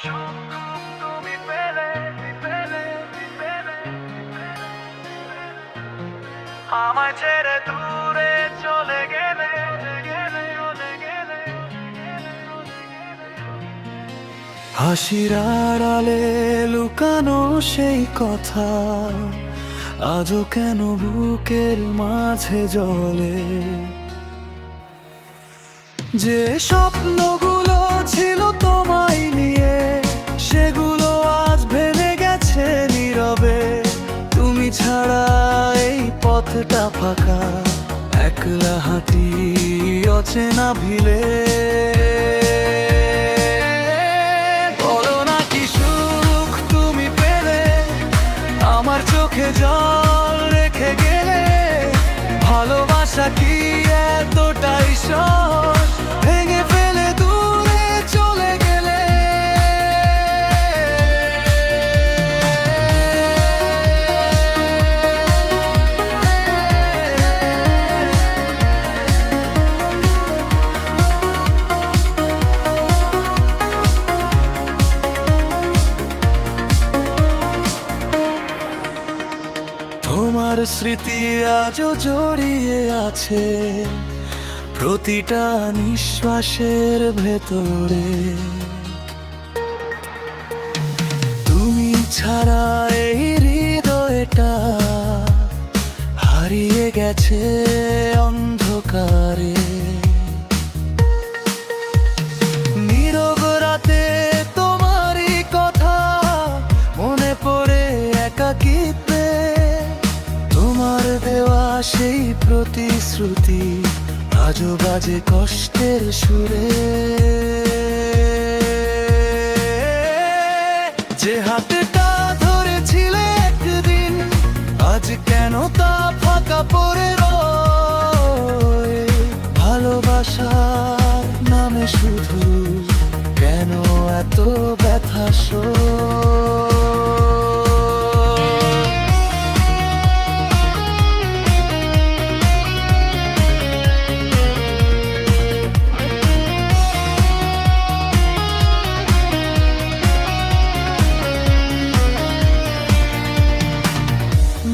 তুমি পেলে আমায় ছেড়ে দূরে চলে গেলে হাসির আড়ালে লুকানো সেই কথা আজও কেন বুকের মাঝে জ্বলে। যে স্বপ্নগুলো ছিল তোমায় নিয়ে সেগুলো আজ ভেঙে গেছে নীরবে। তুমি ছাড়া এই পথটা ফাঁকা, একলা হাঁটি অচেনা ভিলে। বলো না কি সুখ তুমি পেলে, আমার চোখে জল রেখে গেলে। ভালোবাসা কি এতটাই সহজ, ভেঙে ফেলে দূরে চলে গেলে। তোমার স্মৃতি আজও জড়িয়ে আছে প্রতিটা নিঃশ্বাসের ভেতরে। তুমি ছাড়া এই হৃদয়টা হারিয়ে গেছে অন্ধকারে। নীরব রাতে তোমারই কথা মনে পড়ে একাকিত্বে। তোমার দেওয়া সেই প্রতিশ্রুতি আজও বাজে কষ্টের সুরে। যে হাতটা ধরেছিলে একদিন আজ কেন তা ফাঁকা পড়ে রয়। ভালোবাসার নামে শুধু কেন এত ব্যথা সয়।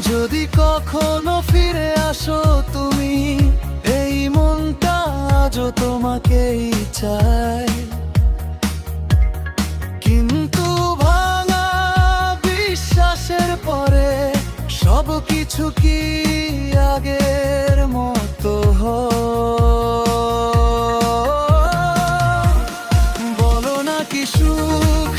যদি কখনো ফিরে আসো তুমি, এই মনটা আজও তোমাকেই চায়। কিন্তু ভাঙা বিশ্বাসের পরে সব কিছু কি আগের মতো হয়? বলো না কি সুখ